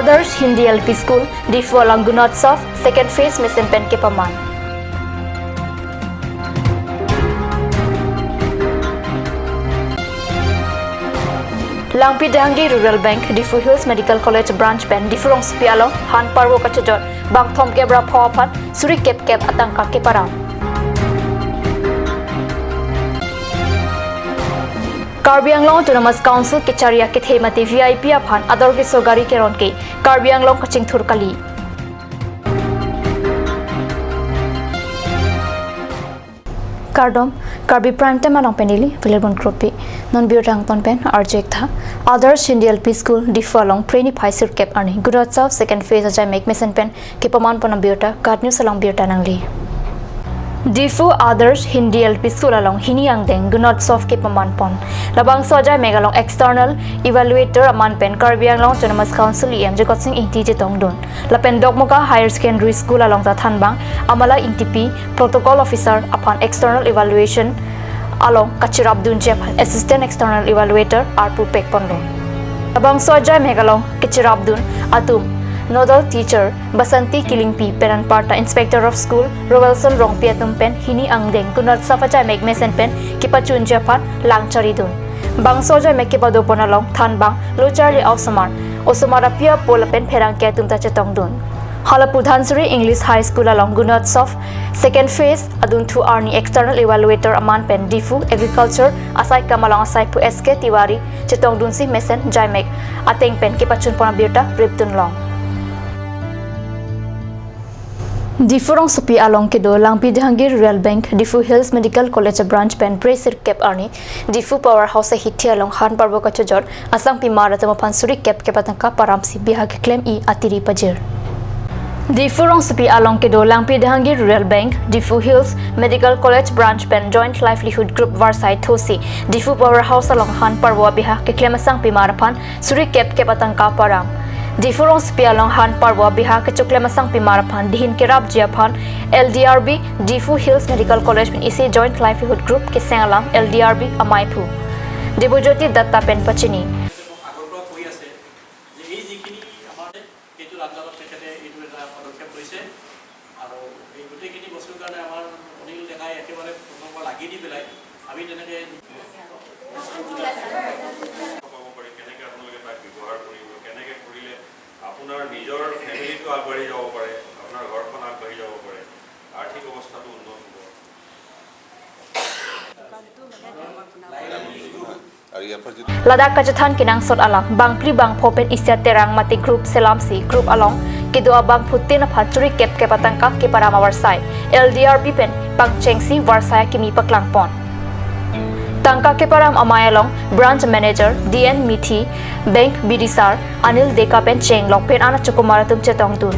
Others Hindi LP School, Difu Langunotsov, second phase Mission Pen Kepaman. Langpi Dangi Rural Bank, Difu Hills Medical College Branch Pen, Difu Rong Spialo, Han Parwo Kachajot, Bang Thom Kebra Phawapan, Suri Kep Atangka Keparang. Karbi Anglong Autonomous Council ke Charia ke Themati VIP aphan ador ke sogari ke ron ke Karbi Anglong Kaching Thurkali. Kardom Karbi Prime Time along penili Vilebon Kropi non biotang ton pen arjek tha Others Hindi LP School Difu along Preni Phaisir Kep Arni Gudotsov second phase ajai make mesen pen ke paman ponam biota God News along biota nangli. Difu Others Hindi LP School along Hiniang Deng Gunotsov ke paman pon labang soja megalong external evaluator aman pen Karbi Anglong Autonomous Council em je kotsing inti je tongdon lapen dokmoka higher secondary school along ta thanbang amala intipi protocol officer upon external evaluation along Kachirabdun Jep assistant external evaluator arpu pek pondon labang soja megalong Kachirabdun atum Nodal teacher Basanti Kilingpi Peran Parta Inspector of School Roelson Rongpiatum Pen Hini Angdeng Kunat Safaja Megmesen Pen Kipachun Japan Langcharidun Bang Soja Mekipado Ponalong Thanbang Lucharli Osomara Pia Pola Pen Perang Kiatum Tachetongdun Halapudhansuri English High School along Gunotsov second phase Adun Thu Arni external evaluator Aman Pen Difu Agriculture Asai Kamalang Asai Pu SK Tiwari Chetongdun Si Mesen Jaimek Ateng Pen Kipachun Ponabirta Riptun Long Difu Rong Supi along Kedo Langpi Dhangi Rural Bank Difu Hills Medical College Branch Pen Presir Kep Arni Difu Powerhouse Hitti along Han Parbo Kachojor Asang Pimara Tamapan Suri Kep Kepatanka Paramsi Bihag Claim E Atiri Pajir Difu Rong Supi along Kedo Langpi Dhangi Rural Bank Difu Hills Medical College Branch Pen Joint Livelihood Group Varsai Thosi Difu Powerhouse along Han Parbo Bihag Claim Asang Pimarapan Suri Kep Kepatanka Param Difu Rong Supi along Han Parwa Bihar ke Masang Pimarapan Dihin Kerab Jiapan LDRB Difu Hills Medical College Pen Isi Joint Livelihood Group ke Sengalam LDRB Amaipu Debojoti Datta Pen Pachini আপোনাৰ নিজৰ ফ্যামিলিটো আগবাঢ়ি যাব পাৰে আপোনাৰ ঘৰখন আগবাঢ়ি যাব পাৰে আৰ্থিক অৱস্থাটো উন্নত হ'ব Ladak Kajathan Kinang Sot Alam Bangpli Bang Popen Isya Terang Mati Group Selamsi Group Along Kedua Bang Putin Phaturi Kep Kepatangka Keparama Warsai LDRB Pen Bang Chengsi Warsai Kimi Paklangpon Tangka Keparam Amayalong Branch Manager DN Mithi Bank Bidisar Anil Deka Pen Cheng Lokpen Ana Chukumaratum Chetongdun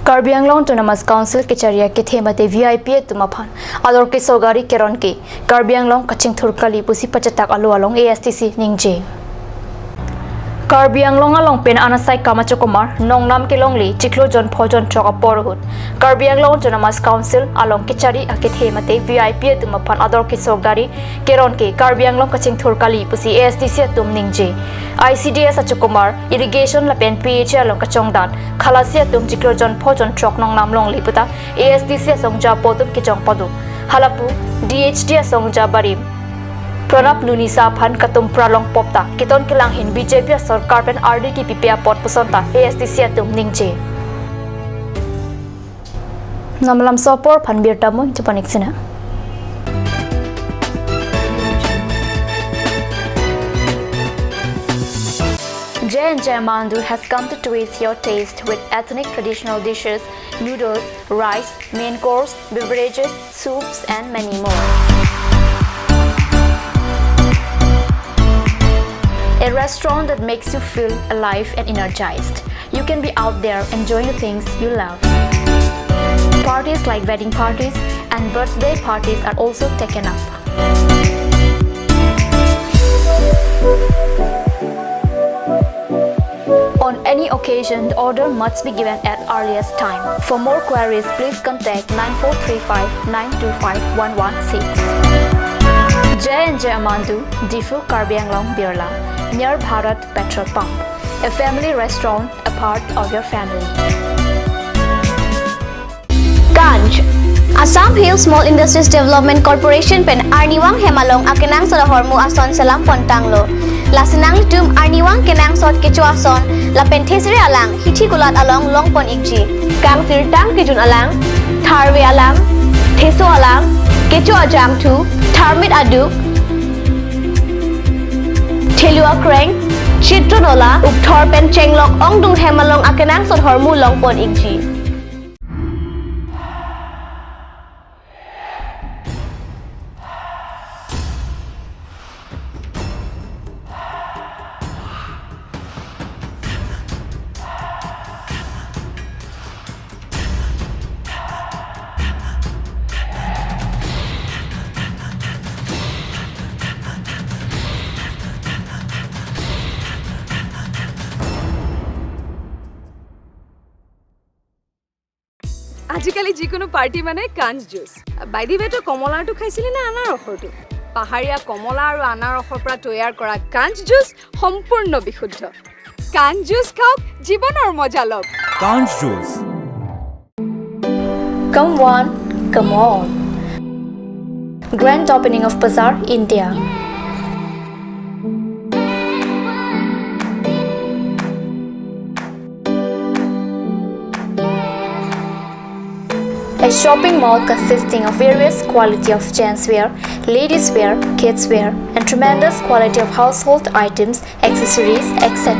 Karbi Anglong Autonomous Council ke Charia ke Themate VIP Tumapan Ador ke Sogari Keron ke Karbi Anglong Kaching Thurkali Pusi Pachatak Alu Along ASTC Ningje Karbi Anglong along pen anasai Kamachokumar Nongnam ke Longli Chiklo Jon Phojon Choka Porhut Karbi Anglong Autonomous Council along ke Chari ke Themate VIP Tumapan Ador ke Sogari Keron ke Karbi Anglong Kaching Thurkali Pusi ASTC Tum Ningje ICDS Achukumar Irrigation la pen PH along Kachongdan Khalasia Tum Chiklo Jon Phojon Chok Nongnam Longli Puta ASTC Songja Potum ke Jongpodu Halapu DHD Songja Barim Pranab Lunisa Phan Katum Pralong Popta Kiton Kilang Hin BJP Sarkar Pen RDT PPA Pot Pusonta ASTC Tum Ningje Namalam Sopor Phan Birta Mo Japanik Sina J&J Mandu has come to twist your taste with ethnic traditional dishes, noodles, rice, main course, beverages, soups and many more. A restaurant that makes you feel alive and energized. You can be out there enjoying the things you love. Parties like wedding parties and birthday parties are also taken up. On any occasion, the order must be given at earliest time. For more queries, please contact 9435 925 116. J&J Amandu, Difu Karbi Anglong Birla. near Bharat Petrol Pump, a family restaurant, a part of your family. Ganj Assam Hill Small Industries Development Corporation pen Arniwang Hemalong akenang sa hormu ason salam pontanglo. Lasinang litum Arniwang kenang sot kecu ason la pentesri alang hithi gulat along longpon ikji. Kang sirtang kijun alang Karbi alang Teso alang kecu ajam tu Tharmit aduk Thelua kreng Chitronola ukthor pen chenglok ongdung Hemalong akenang sot hormu longpon ikji. আজিকালি যিকোনো পাৰ্টি মানে কাঞ্জ জুচ বাইদি বেটো কমলাটো খাইছিলি না আনাৰসৰটো পাহাৰীয়া কমলা আৰু আনাৰসৰ পৰা তৈয়াৰ কৰা কাঞ্জ জুচ সম্পূৰ্ণ বিশুদ্ধ কাঞ্জ জুচ খাওক জীৱনৰ মজা লওক Kanj Juice. Come one, come on. Grand opening of Bazaar, India. A shopping mall consisting of various quality of gents wear, ladies wear, kids wear, and tremendous quality of household items, accessories, etc.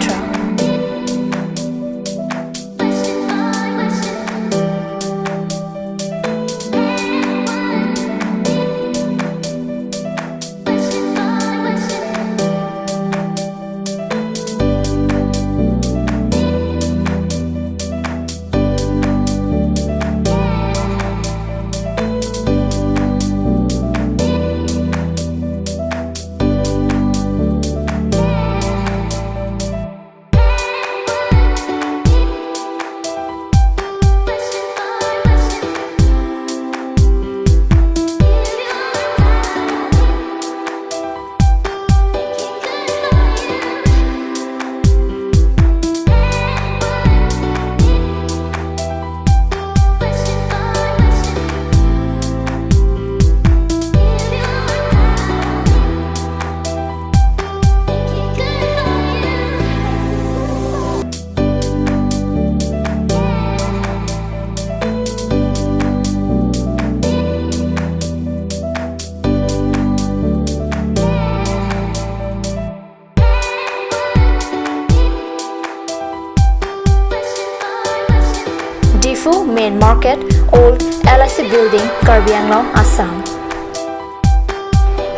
Main Market, Old LIC Building, Karbi, Assam.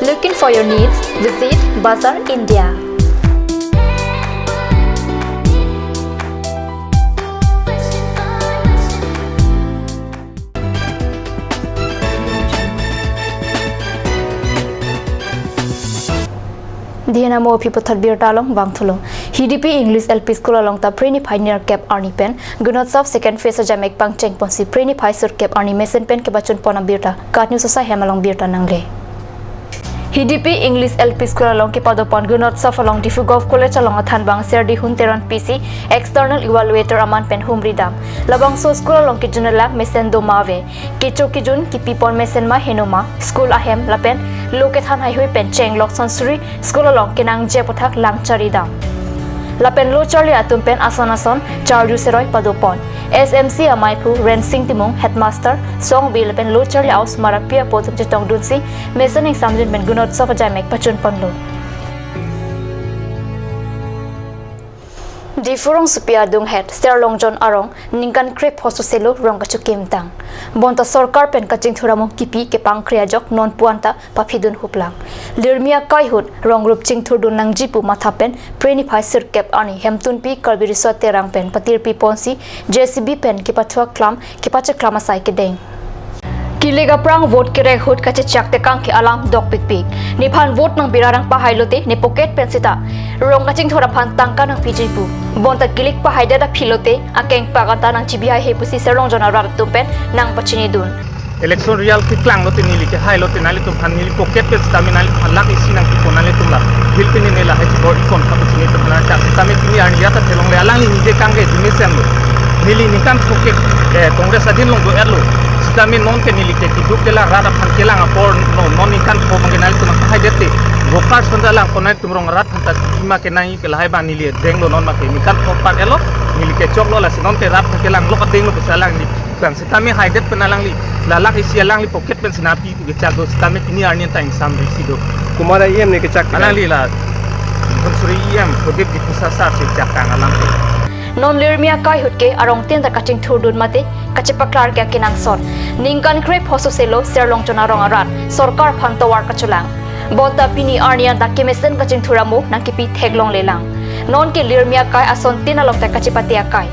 Looking for your needs? Visit Bazaar, India. Diana mo people third beer talong bangthulo HDP English LP School along ta preni pioneer cap arni pen gunotsov second phase jamek pangcheng ponsi preni phaisur cap arni mesen pen ke bachun pona birta kat news sa hemalong birta nangle HDP English LP School along ke padopon gunotsov along Difu Golf College along athan bang serdi hunteron PC external evaluator aman pen humri dam labang so school along ke junalak mesen do mave ke choki jun ki pipon mesen ma henoma school ahem lapen lokethan hai hoi pen cheng lok sonsuri school along kenang je pothak langchari dam lapen lo charli atum pen ason charju seroi padopon SMC amaipu rensing timung headmaster song bill pen lo charli aus marapia potum jetong dunsi mesan examjin pen gunot sofa jamek pachun ponlo Difurong supia dung het serlong jon arong ningkan krep hososelo rong kachukim tang bonta sarkar pen kaching thuramo kipi ke pangkria jok non puanta paphidun huplang lirmia kaihut rong rup ching thurdun nangjipu matha pen preni phaisir kep ani hemtun pi karbi resort terang pen patir pi ponsi JCB pen ke pathwa klam ke pacha klama sai ke deng Kilega prang vote kere hut kache chakte kang ke alam dok pik pik ni phan vote nang birarang pahailote ni pocket pensita rong kaching thora phan tangka nang pijipu bonta kilik pahaida da philote akeng pagata nang CBI he pusi serong jona rar tumpen nang pachini dun election real ki klang lote nili ke hai lote nali tum phan nili pocket pe stamina nali phan lak isi nang ki ponali tum la bil pin ni la hai body kon ka ni to na ta tami kini arni ya ta thelong le alang ni je kang ge dimi sem lo nili ni kan poke congress adin long do erlo tami non ke nili ke ki duk la rada phan ke lang apor no non ni kan ko manginal to na hai dete vokar sondala konai tumrong rat ta kima ke nai ke lahai ba nili denglo non ma ke ni kan ko par elo nili ke choklo la sinon te rap ke lang lo ka denglo ke salang ni bang sitami hai det penalang li lalak isi alang li pocket pen sinapi ke chago sitami kini arni ta insam risido kumara iem ne ke chak alang li la konsuri iem kodip di pusat sa se jakang alang non lirmia kai hutke arong tin da kaching thurdun mate kachepaklar kya kinang son ningkan krep hoso selo serlong chona rong arat sarkar phan tawar kachulang bota pini arnian da kemesen kaching thuramo nakipi theglong lelang non ke lirmia kai ason tin along ta kachipatia kai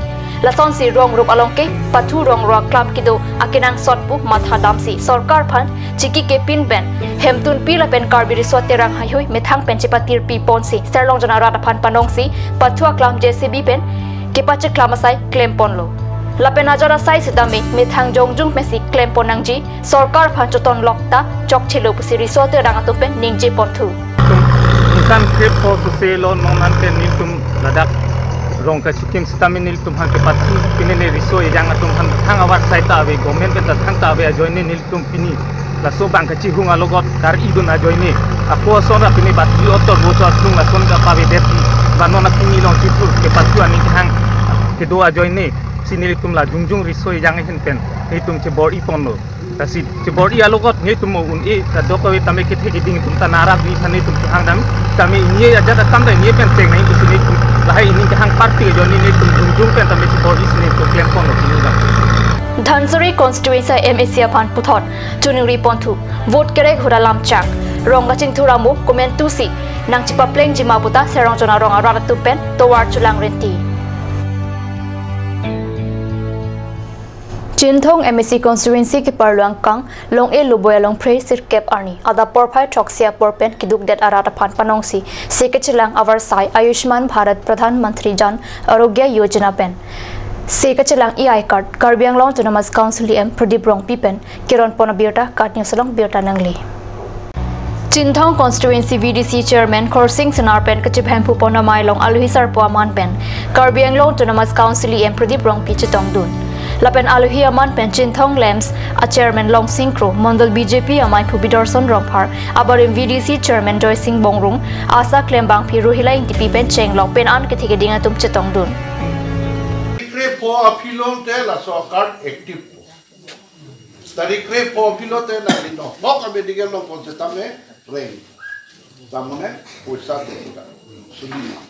lason si rong rup along ke pathu rong ro club kido akinang sotpu matha damsi sarkar phan chiki ke pin ben hemtun pila pen karbi resort terang hayoi methang pen chipatir pi ponsi serlong jona rat phan panongsi pathua klam jcb pen kepache klamasai claim ponlo lapen ajara sai sidami mithang jongjung mesi claim ponangji sarkar phanchoton lokta chokchilo pusi resort terang atopen ningje ponthu kan krep ho to selo nonan ke niltum ladak rong ka sikim sitami niltum han ke pathu pinene riso yang atum han thang awar sai ta ave government ke thang ta ave joine niltum pini la so bang ka chi hunga logot dar idun a joine ako sona pini batri otor bocha sung la son ka pave deti banona pini long titur ke pathu ani hang ke do a joine siniltum la jungjung riso yang hen pen nitum che body ponno kasi che body alogot nge tum un e ta dokawe tame ke thegi ding tum ta narab ni thane tum hang dam tame nie aja ta tam nie pen teng nai kusini tum lahai ni hang party joni ni tum jungjung pen tame che body sini to claim ponno ni dam Dhansari constituency MSC phan puthot chuning ponthu vote kere hura lam chak rong laching thuramo comment tu si nang chipa pleng jima buta serong chona rong ara tu pen towar chulang renti Jinthong MSC constituency ki parluang kang long e luboya long pray sir cap arni ada porphai thoksia porpen kiduk det arata phan panongsi sekechilang avar sai Ayushman Bharat Pradhan Mantri Jan Arogya Yojana pen sekechilang EI card Karbi Anglong Autonomous Council em Pradip Rong Pipen Kiron Ponabirta Katnya Salong Birta Nangli Jinthong constituency VDC chairman Khorsing Senarpen Kachibhampu Ponamai long Aluhisar Puaman pen Karbi Anglong Autonomous Council em Pradip Rong Pichitong dun Lapen aluhi aman pen Jinthong Lems a chairman Long Singkro Mondal BJP amai Pubidarson Rongphar abarim VDC chairman Joy Singh Bongrung asa klembang phiru hilai tipi pen Chenglong pen an ke thege dinga tum chetong dun po apilon te la so card active tari kre po apilon te na lino no ka be digel no konsetame rain tamone pusa te sudima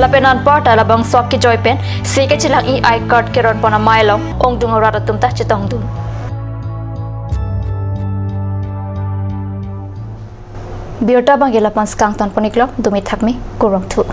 Lapenan parta labang swak ki joy pen sike chilang EI card keron pona mailong ongdung rata tum ta chetong dun Biota bangela pan skang ton poniklo dumi thakmi kurong thu